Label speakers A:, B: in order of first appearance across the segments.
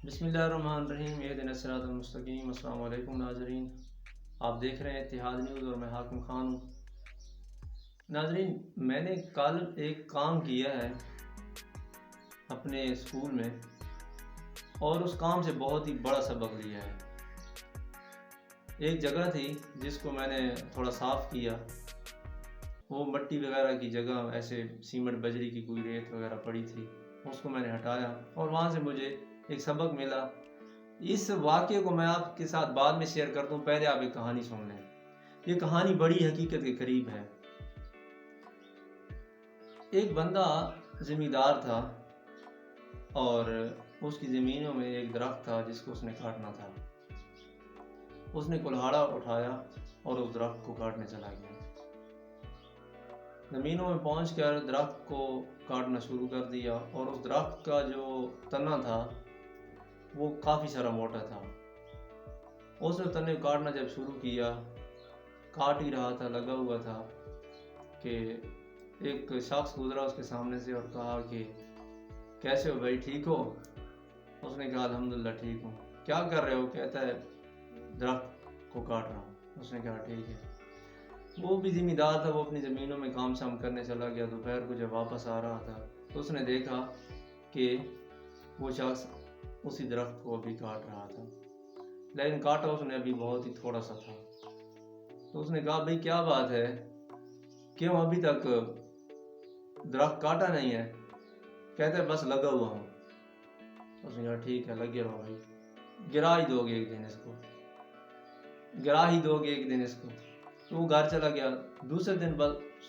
A: بسم اللہ الرحمن الرحیم اہدنا الصراط المستقیم۔ السلام علیکم ناظرین، آپ دیکھ رہے ہیں اتحاد نیوز اور میں حاکم خان ہوں۔ ناظرین، میں نے کل ایک کام کیا ہے اپنے اسکول میں اور اس کام سے بہت ہی بڑا سبق لیا ہے۔ ایک جگہ تھی جس کو میں نے تھوڑا صاف کیا، وہ مٹی وغیرہ کی جگہ ایسے سیمنٹ بجری کی کوئی ریت وغیرہ پڑی تھی، اس کو میں نے ہٹایا اور وہاں سے مجھے ایک سبق ملا۔ اس واقعے کو میں آپ کے ساتھ بعد میں شیئر کرتا ہوں، پہلے آپ ایک کہانی سن لیں۔ یہ کہانی بڑی حقیقت کے قریب ہے۔ ایک بندہ زمیندار تھا اور اس کی زمینوں میں ایک درخت تھا جس کو اس نے کاٹنا تھا۔ اس نے کلہاڑا اٹھایا اور اس درخت کو کاٹنے چلا گیا۔ زمینوں میں پہنچ کر درخت کو کاٹنا شروع کر دیا اور اس درخت کا جو تنا تھا وہ کافی سارا موٹا تھا۔ اس نے تنے کاٹنا جب شروع کیا، کاٹ ہی رہا تھا، لگا ہوا تھا کہ ایک شخص گزرا اس کے سامنے سے اور کہا کہ کیسے ہو بھائی، ٹھیک ہو؟ اس نے کہا الحمدللہ ٹھیک ہوں۔ کیا کر رہے ہو؟ کہتا ہے درخت کو کاٹ رہا ہوں۔ اس نے کہا ٹھیک ہے۔ وہ بھی ذمہ دار تھا، وہ اپنی زمینوں میں کام شام کرنے چلا گیا۔ دوپہر کو جب واپس آ رہا تھا تو اس نے دیکھا کہ وہ شخص اسی درخت کو ابھی کاٹ رہا تھا، لیکن کاٹا اس نے ابھی بہت ہی تھوڑا سا تھا۔ تو اس نے کہا بھائی کیا بات ہے، کیوں ابھی تک درخت کاٹا نہیں ہے؟ کہتا ہے بس لگا ہوا ہوں۔ اس نے کہا ٹھیک ہے، لگے رہو بھائی، گرا ہی دو گے ایک دن اس کو، گرا ہی دو گے ایک دن اس کو۔ تو وہ گھر چلا گیا۔ دوسرے دن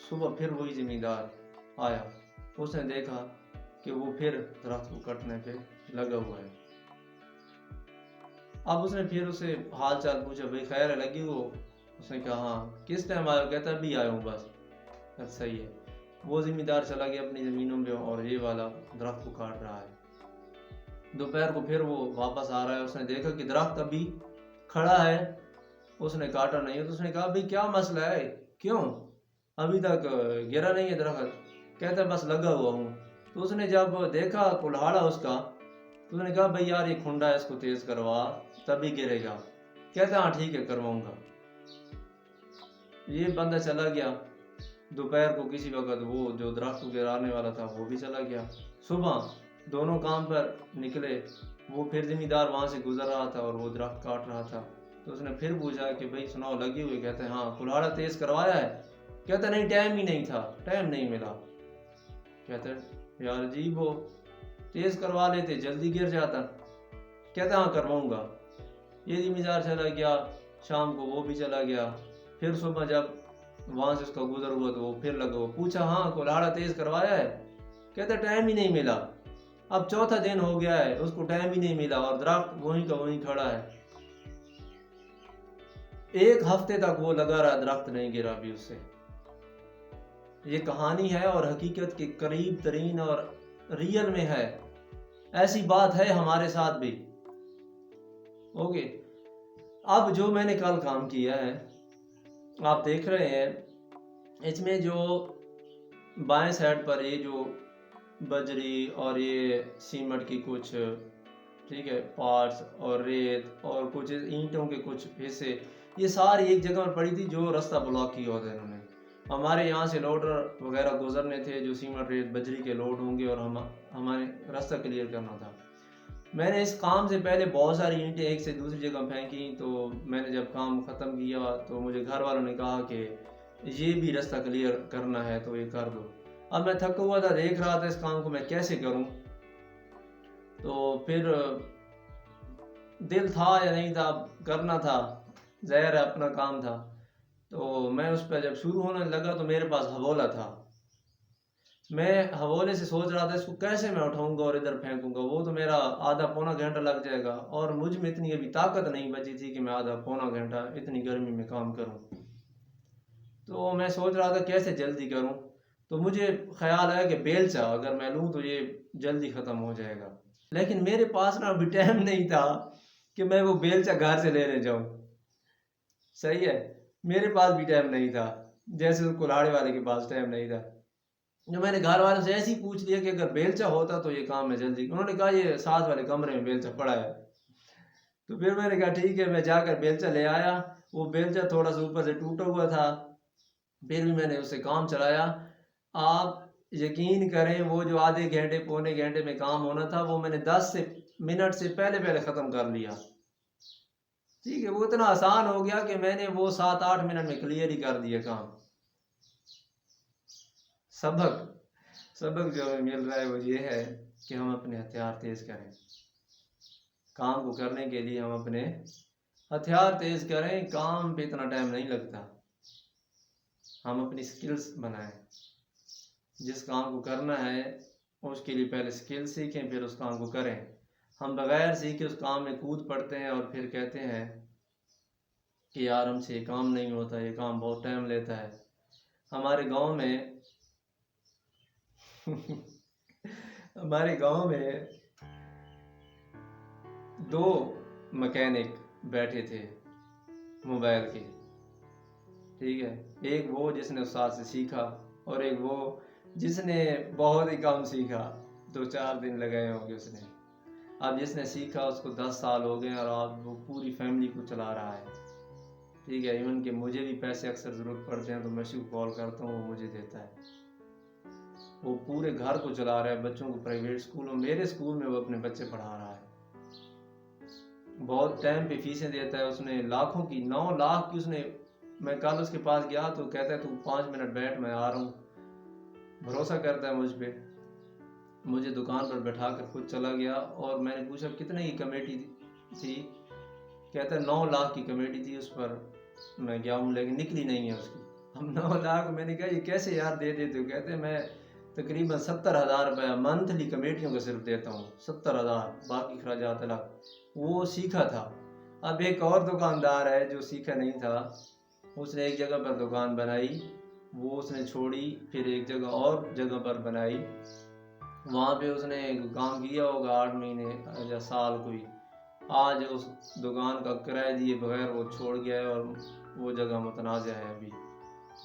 A: صبح پھر وہی زمیندار آیا، اس نے دیکھا کہ وہ پھر درخت کو کٹنے پہ لگا ہوا ہے۔ اب اس نے پھر اسے حال چال پوچھا، بھائی خیر ہے، لگی ہو؟ اس نے کہا ہاں۔ کس ٹائم آیا؟ کہتا ابھی آیا ہوں بس۔ صحیح ہے۔ وہ زمیندار چلا گیا اپنی زمینوں میں اور یہ والا درخت کو کاٹ رہا ہے۔ دوپہر کو پھر وہ واپس آ رہا ہے، اس نے دیکھا کہ درخت ابھی کھڑا ہے، اس نے کاٹا نہیں ہے۔ تو اس نے کہا بھائی کیا مسئلہ ہے، کیوں ابھی تک گرا نہیں ہے درخت؟ کہتا ہے بس لگا ہوا ہوں۔ تو اس نے جب دیکھا کلہاڑا اس کا تو اس نے کہا بھائی یار یہ کھنڈا ہے، اس کو تیز کروا تبھی گرے گا۔ کہتا ہے ہاں ٹھیک ہے کرواؤں گا۔ یہ بندہ چلا گیا۔ دوپہر کو کسی وقت وہ جو درخت کو گرانے والا تھا وہ بھی چلا گیا۔ صبح دونوں کام پر نکلے، وہ پھر زمیندار وہاں سے گزر رہا تھا اور وہ درخت کاٹ رہا تھا۔ تو اس نے پھر پوچھا کہ بھائی سناؤ لگی ہوئی؟ کہتے ہیں ہاں۔ کلہاڑا تیز کروایا ہے؟ کہتا نہیں ٹائم ہی نہیں تھا، ٹائم نہیں ملا۔ کہتے یار عجیب ہو، تیز کروا لیتے جلدی گر جاتا۔ کہتا ہاں کرواؤں گا۔ یہ زمیندار چلا گیا، شام کو وہ بھی چلا گیا۔ پھر صبح جب وہاں سے اس کا گزر ہوا تو وہ پھر لگا ہوا، پوچھا ہاں کلہاڑا تیز کروایا ہے؟ کہتا ٹائم ہی نہیں ملا۔ اب چوتھا دن ہو گیا ہے، اس کو ٹائم ہی نہیں ملا اور درخت وہیں کا وہیں کھڑا ہے۔ ایک ہفتے تک وہ لگا رہا، درخت نہیں گرا بھی اس سے۔ یہ کہانی ہے اور حقیقت کے قریب ترین اور ریئل میں ہے، ایسی بات ہے ہمارے ساتھ بھی۔ اوکے، اب جو میں نے کل کام کیا ہے آپ دیکھ رہے ہیں، اس میں جو بائیں سائڈ پر یہ جو بجری اور یہ سیمنٹ کی کچھ ٹھیک ہے پارٹس اور ریت اور کچھ اینٹوں کے کچھ حصے، یہ ساری ایک جگہ پر پڑی تھی جو رستہ بلاک کیا ہوتا ہے انہوں نے۔ ہمارے یہاں سے لوڈر وغیرہ گزرنے تھے جو سیمنٹ ریت بجری کے لوڈ ہوں گے اور ہمارے راستہ کلیئر کرنا تھا۔ میں نے اس کام سے پہلے بہت ساری اینٹیں ایک سے دوسری جگہ پھینکی، تو میں نے جب کام ختم کیا تو مجھے گھر والوں نے کہا کہ یہ بھی راستہ کلیئر کرنا ہے تو یہ کر دو۔ اب میں تھکا ہوا تھا، دیکھ رہا تھا اس کام کو میں کیسے کروں، تو پھر دل تھا یا نہیں تھا، کرنا تھا، ظاہر ہے اپنا کام تھا۔ تو میں اس پہ جب شروع ہونے لگا تو میرے پاس حوالہ تھا، میں حوالے سے سوچ رہا تھا اس کو کیسے میں اٹھاؤں گا اور ادھر پھینکوں گا، وہ تو میرا آدھا پونا گھنٹہ لگ جائے گا اور مجھ میں اتنی ابھی طاقت نہیں بچی تھی کہ میں آدھا پونا گھنٹہ اتنی گرمی میں کام کروں۔ تو میں سوچ رہا تھا کیسے جلدی کروں، تو مجھے خیال آیا کہ بیلچہ اگر میں لوں تو یہ جلدی ختم ہو جائے گا، لیکن میرے پاس نا ابھی ٹائم نہیں تھا کہ میں وہ بیلچہ گھر سے لینے جاؤں۔ صحیح ہے، میرے پاس بھی ٹائم نہیں تھا، جیسے کلاڑے والے کے پاس ٹائم نہیں تھا۔ جو میں نے گھر والوں سے ایسے ہی پوچھ لیا کہ اگر بیلچا ہوتا تو یہ کام میں جلدی، انہوں نے کہا یہ ساتھ والے کمرے میں بیلچا پڑا ہے۔ تو پھر میں نے کہا ٹھیک ہے، میں جا کر بیلچا لے آیا۔ وہ بیلچا تھوڑا سا اوپر سے ٹوٹا ہوا تھا، پھر بھی میں نے اسے کام چلایا۔ آپ یقین کریں وہ جو آدھے گھنٹے پونے گھنٹے میں کام ہونا تھا وہ میں نے 10 منٹ سے پہلے ختم کر لیا۔ ٹھیک ہے، وہ اتنا آسان ہو گیا کہ میں نے وہ 7-8 منٹ میں کلیئر ہی کر دیا کام۔ سبق جو ہمیں مل رہا ہے وہ یہ ہے کہ ہم اپنے ہتھیار تیز کریں، کام کو کرنے کے لیے ہم اپنے ہتھیار تیز کریں، کام پہ اتنا ٹائم نہیں لگتا۔ ہم اپنی سکلز بنائیں، جس کام کو کرنا ہے اس کے لیے پہلے سکل سیکھیں، پھر اس کام کو کریں۔ ہم بغیر سیکھے اس کام میں کود پڑتے ہیں اور پھر کہتے ہیں کہ یار ہم سے یہ کام نہیں ہوتا، یہ کام بہت ٹائم لیتا ہے۔ ہمارے گاؤں میں 2 مکینک بیٹھے تھے موبائل کے، ٹھیک ہے، ایک وہ جس نے استاد سے سیکھا اور ایک وہ جس نے بہت ہی کم سیکھا، 2-4 دن لگائے ہوں گے اس نے۔ اب جس نے سیکھا اس کو 10 سال ہو گئے اور اب وہ پوری فیملی کو چلا رہا ہے، ٹھیک ہے۔ ایون کہ مجھے بھی پیسے اکثر ضرورت پڑتے ہیں تو میں اسی کو کال کرتا ہوں، وہ مجھے دیتا ہے۔ وہ پورے گھر کو چلا رہا ہے، بچوں کو پرائیویٹ اسکول اور میرے اسکول میں وہ اپنے بچے پڑھا رہا ہے، بہت ٹائم پہ فیسیں دیتا ہے۔ اس نے لاکھوں کی 9 لاکھ کی میں کل اس کے پاس گیا تو کہتا ہے تو 5 منٹ بیٹھ، میں آ رہا ہوں۔ بھروسہ کرتا ہے مجھ پہ، مجھے دکان پر بٹھا کر خود چلا گیا۔ اور میں نے پوچھا کتنے کی کمیٹی تھی، کہتا ہے 9 لاکھ کی کمیٹی تھی، اس پر میں گیا ہوں لیکن نکلی نہیں ہے اس کی۔ ہم 9 لاکھ، میں نے کہا یہ کیسے یار دے دیتے ہو؟ کہتے ہیں میں تقریباً 70,000 روپے منتھلی کمیٹیوں کو صرف دیتا ہوں، 70,000 باقی اخراجات الگ۔ وہ سیکھا تھا۔ اب ایک اور دکاندار ہے جو سیکھا نہیں تھا، اس نے ایک جگہ پر دکان بنائی، وہ اس نے چھوڑی، پھر ایک جگہ اور جگہ پر بنائی، وہاں پہ اس نے کام کیا ہوگا 8 مہینے یا سال کوئی۔ آج اس دکان کا کرایہ دیے بغیر وہ چھوڑ گیا ہے اور وہ جگہ متنازع ہے، ابھی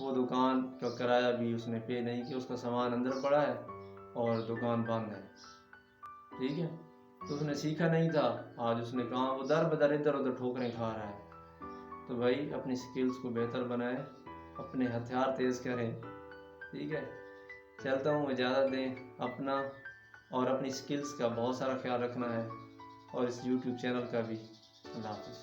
A: وہ دکان کا کرایہ بھی اس نے پے نہیں کیا، اس کا سامان اندر پڑا ہے اور دکان بند ہے، ٹھیک ہے۔ تو اس نے سیکھا نہیں تھا، آج اس نے کہا وہ در بدر ادھر ادھر ٹھوکریں کھا رہا ہے۔ تو بھائی اپنی سکلز کو بہتر بنائیں، اپنے ہتھیار تیز کریں، ٹھیک ہے۔ چلتا ہوں، اجازت دیں، اپنا اور اپنی سکلز کا بہت سارا خیال رکھنا ہے اور اس یوٹیوب چینل کا بھی۔ اللہ حافظ۔